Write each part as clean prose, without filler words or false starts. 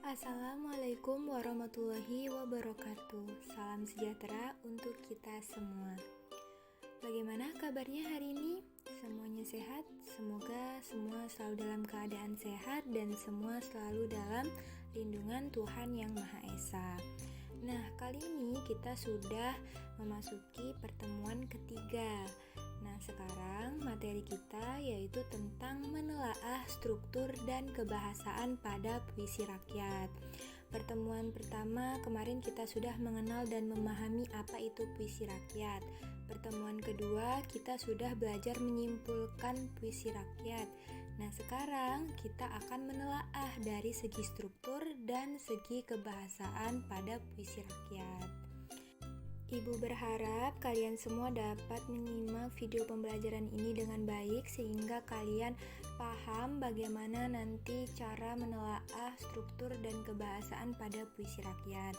Assalamualaikum warahmatullahi wabarakatuh. Salam sejahtera untuk kita semua. Bagaimana kabarnya hari ini? Semuanya sehat? Semoga semua selalu dalam keadaan sehat dan semua selalu dalam lindungan Tuhan Yang Maha Esa. Nah, kali ini kita sudah memasuki pertemuan ketiga. Nah, sekarang materi kita yaitu tentang menelaah struktur dan kebahasaan pada puisi rakyat. Pertemuan pertama kemarin kita sudah mengenal dan memahami apa itu puisi rakyat. Pertemuan kedua kita sudah belajar menyimpulkan puisi rakyat. Nah, sekarang kita akan menelaah dari segi struktur dan segi kebahasaan pada puisi rakyat. Ibu berharap kalian semua dapat menyimak video pembelajaran ini dengan baik sehingga kalian paham bagaimana nanti cara menelaah struktur dan kebahasaan pada puisi rakyat.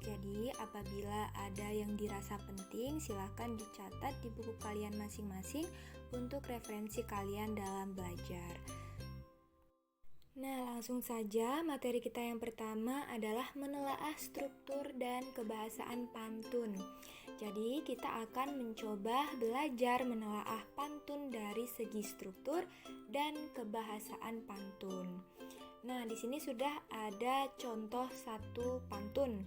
Jadi, apabila ada yang dirasa penting, silahkan dicatat di buku kalian masing-masing untuk referensi kalian dalam belajar. Nah, langsung saja materi kita yang pertama adalah menelaah struktur dan kebahasaan pantun. Jadi, kita akan mencoba belajar menelaah pantun dari segi struktur dan kebahasaan pantun. Nah, di sini sudah ada contoh satu pantun.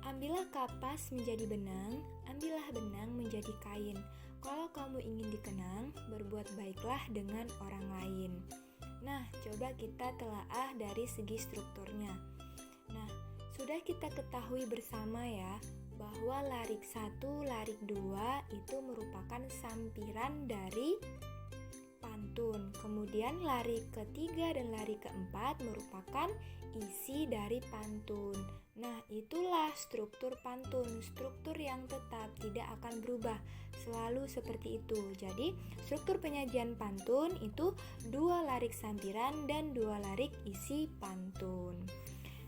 Ambillah kapas menjadi benang, ambillah benang menjadi kain. Kalau kamu ingin dikenang, berbuat baiklah dengan orang lain. Nah, coba kita telaah dari segi strukturnya. Nah, sudah kita ketahui bersama ya, bahwa larik 1, larik 2 itu merupakan sampiran dari pantun. Kemudian larik ketiga dan larik keempat merupakan isi dari pantun. Nah, itulah struktur pantun, struktur yang tetap tidak akan berubah, selalu seperti itu. Jadi, struktur penyajian pantun itu 2 larik sampiran dan 2 larik isi pantun.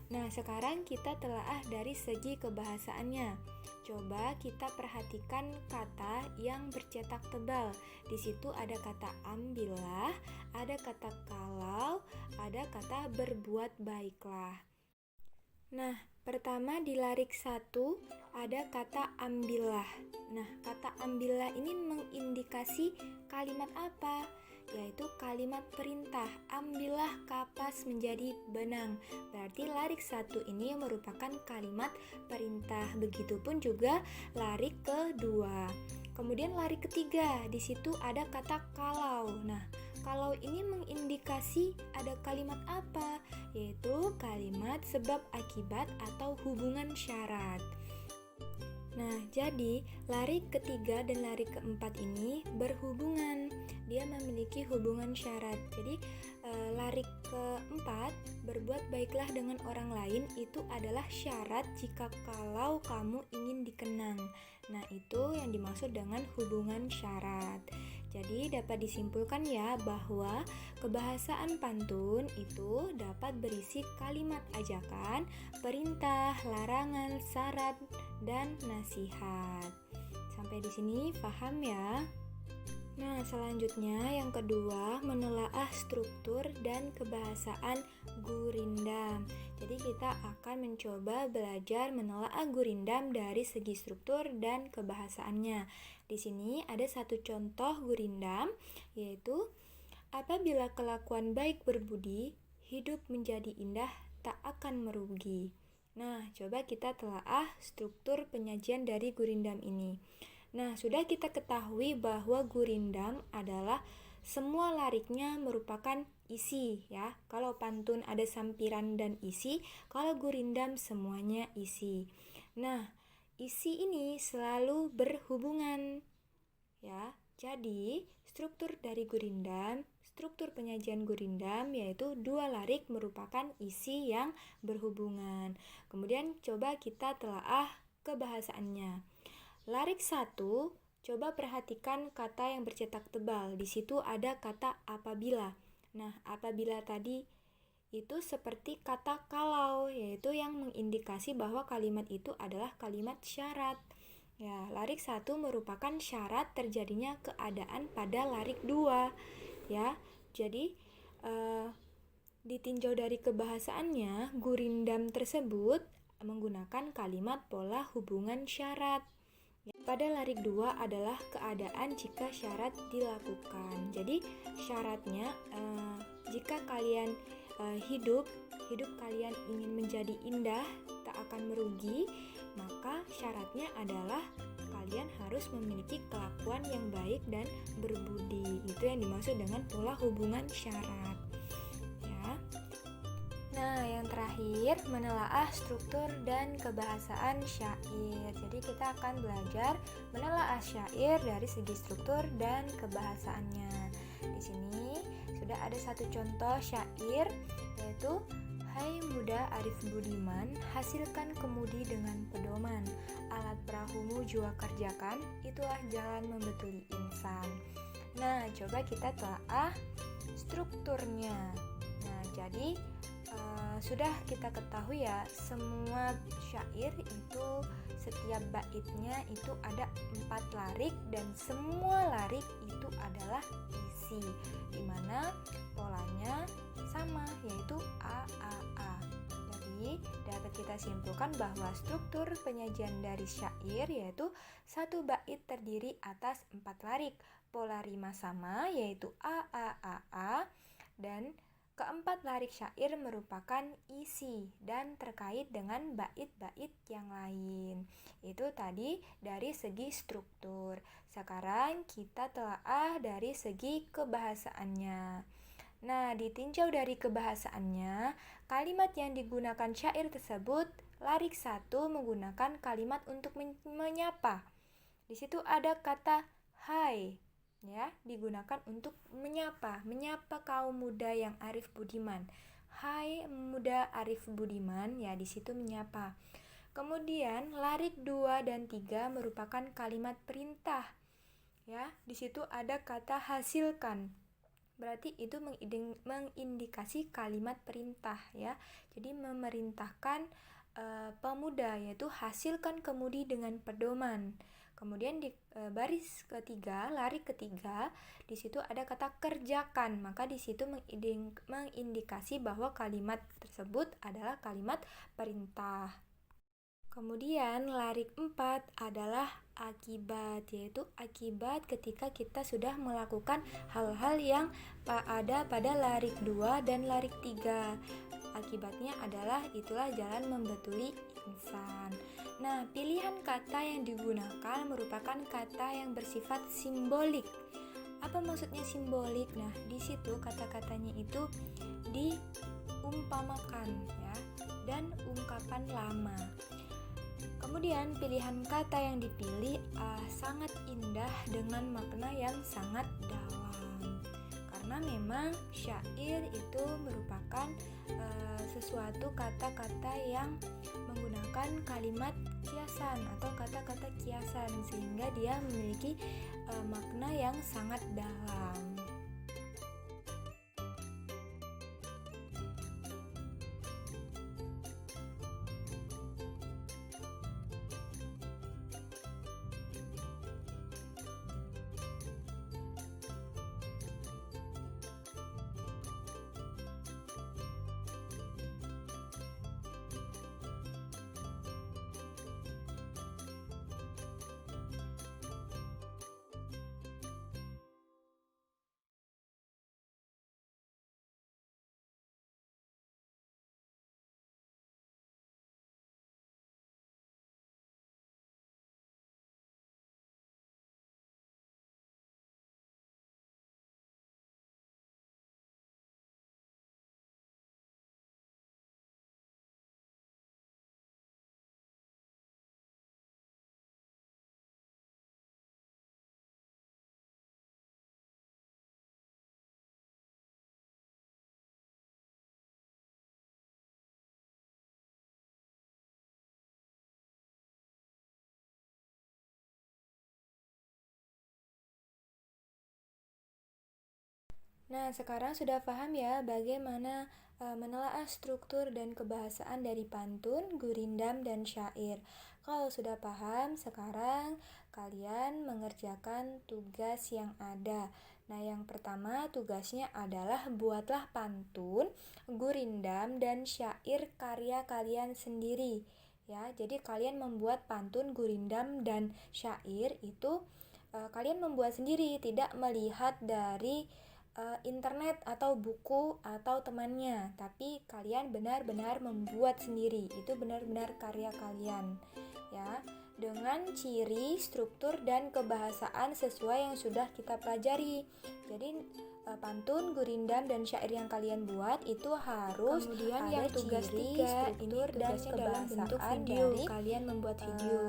Nah, sekarang kita telaah dari segi kebahasaannya. Coba kita perhatikan kata yang bercetak tebal. Di situ ada kata ambillah, ada kata kalau, ada kata berbuat baiklah. Nah, pertama di larik 1 ada kata ambillah. Nah, kata ambillah ini mengindikasi kalimat apa? Yaitu kalimat perintah, ambillah kapas menjadi benang. Berarti larik 1 ini merupakan kalimat perintah. Begitupun juga larik kedua. Kemudian larik ketiga, di situ ada kata kalau. Nah, kalau ini mengindikasi ada kalimat apa? Yaitu kalimat sebab akibat atau hubungan syarat. Nah, jadi larik ketiga dan larik keempat ini berhubungan. Dia memiliki hubungan syarat. Jadi, larik keempat, berbuat baiklah dengan orang lain, itu adalah syarat jika kalau kamu ingin dikenang. Nah, itu yang dimaksud dengan hubungan syarat. Jadi, dapat disimpulkan ya bahwa kebahasaan pantun itu dapat berisi kalimat ajakan, perintah, larangan, syarat, dan nasihat. Sampai di sini paham ya? Nah, selanjutnya yang kedua, menelaah struktur dan kebahasaan gurindam. Jadi kita akan mencoba belajar menelaah gurindam dari segi struktur dan kebahasaannya. Di sini ada satu contoh gurindam, yaitu apabila kelakuan baik berbudi, hidup menjadi indah tak akan merugi. Nah, coba kita telaah struktur penyajian dari gurindam ini. Nah, sudah kita ketahui bahwa gurindam adalah semua lariknya merupakan isi ya. Kalau pantun ada sampiran dan isi, kalau gurindam semuanya isi. Nah, isi ini selalu berhubungan ya. Jadi, struktur dari gurindam, struktur penyajian gurindam yaitu 2 larik merupakan isi yang berhubungan. Kemudian coba kita telaah kebahasaannya. Larik 1, coba perhatikan kata yang bercetak tebal. Di situ ada kata apabila. Nah, apabila tadi itu seperti kata kalau, yaitu yang mengindikasi bahwa kalimat itu adalah kalimat syarat. Ya, larik 1 merupakan syarat terjadinya keadaan pada larik 2. Ya, jadi Ditinjau dari kebahasaannya, gurindam tersebut menggunakan kalimat pola hubungan syarat. Pada larik 2 adalah keadaan jika syarat dilakukan. Jadi syaratnya jika kalian hidup kalian ingin menjadi indah, tak akan merugi, maka syaratnya adalah kalian harus memiliki kelakuan yang baik dan berbudi. Itu yang dimaksud dengan pola hubungan syarat. Ya. Nah, yang terakhir, menelaah struktur dan kebahasaan syair. Jadi kita akan belajar menelaah syair dari segi struktur dan kebahasaannya. Di sini sudah ada satu contoh syair, yaitu Hai muda Arif Budiman, hasilkan kemudi dengan pedoman. Alat perahumu jua kerjakan, itulah jalan membetuli insan. Nah, coba kita telaah strukturnya. Nah, jadi sudah kita ketahui ya, semua syair itu setiap baitnya itu ada 4 larik dan semua larik itu adalah isi, dimana polanya sama, yaitu A. Jadi dapat kita simpulkan bahwa struktur penyajian dari syair yaitu satu bait terdiri atas 4 larik, pola rima sama yaitu A, dan keempat larik syair merupakan isi dan terkait dengan bait-bait yang lain. Itu tadi dari segi struktur. Sekarang kita telaah dari segi kebahasaannya. Nah, ditinjau dari kebahasaannya, kalimat yang digunakan syair tersebut, larik 1 menggunakan kalimat untuk menyapa. Di situ ada kata hai, ya, digunakan untuk menyapa kaum muda yang Arif Budiman. Hai muda Arif Budiman, ya di situ menyapa. Kemudian larik 2 dan 3 merupakan kalimat perintah. Ya, di situ ada kata hasilkan. Berarti itu mengindikasi kalimat perintah, ya. Jadi memerintahkan pemuda, yaitu hasilkan kemudi dengan pedoman. Kemudian di baris ketiga, larik ketiga, di situ ada kata kerjakan, maka di situ mengindikasi bahwa kalimat tersebut adalah kalimat perintah. Kemudian larik 4 adalah akibat, yaitu akibat ketika kita sudah melakukan hal-hal yang ada pada larik 2 dan larik 3. Akibatnya adalah itulah jalan membetuli insan. Nah, pilihan kata yang digunakan merupakan kata yang bersifat simbolik. Apa maksudnya simbolik? Nah, di situ kata-katanya itu diumpamakan, ya, dan ungkapan lama. Kemudian pilihan kata yang dipilih sangat indah dengan makna yang sangat dalam. Karena memang syair itu merupakan sesuatu kata-kata yang menggunakan kalimat kiasan atau kata-kata kiasan, sehingga dia memiliki makna yang sangat dalam. Nah, sekarang sudah paham ya bagaimana menelaah struktur dan kebahasaan dari pantun, gurindam, dan syair. Kalau sudah paham, sekarang kalian mengerjakan tugas yang ada. Nah, yang pertama tugasnya adalah buatlah pantun, gurindam, dan syair karya kalian sendiri. Ya, jadi kalian membuat pantun, gurindam, dan syair itu kalian membuat sendiri, tidak melihat dari internet atau buku atau temannya, tapi kalian benar-benar membuat sendiri. Itu benar-benar karya kalian, ya, dengan ciri, struktur, dan kebahasaan sesuai yang sudah kita pelajari. Jadi pantun, gurindam, dan syair yang kalian buat itu harus Kemudian ada yang tugas ciri, 3 struktur, ini dan tugasnya dalam bentuk kebahasaan video. dari Kalian membuat video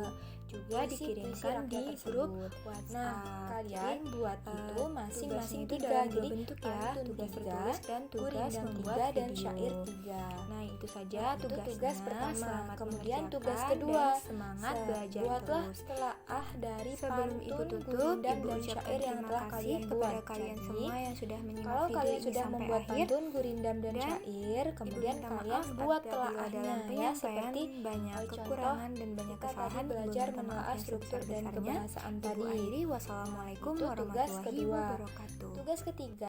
juga puisi dikirimkan rakyat di tersebut. grup Nah, WhatsApp. kalian buat itu masing-masing tugasnya itu 3, dalam jadi dua bentuk ya, pantun tugas 3, tertulis dan tugas gurindam membuat 3, dan video. syair 3. Nah, itu saja Nah, itu tugasnya. tugas pertama. Selamat Kemudian mengerjakan tugas dan kedua, semangat belajar buatlah terus. telaah dari Sebelum pantun, Ibu tutup, gurindam, Ibu dan ucapkan syair yang terima telah kasih kalian kepada buat. kalian Jadi, semua yang sudah menyimak kalau video kalian ini sudah sampai membuat akhir. pantun, gurindam, dan Dan syair, kemudian minta kalian maaf buat apabila dalam telaahnya, ya, penyampaian seperti banyak contoh kekurangan dan banyak kita tadi kesalahan. Ibu belajar minta maaf menelaah yang struktur dan sebesar-besarnya. kebahasaan Ibu tadi. akhiri, wassalamualaikum Itu tugas warahmatullahi kedua. wabarakatuh. Tugas ketiga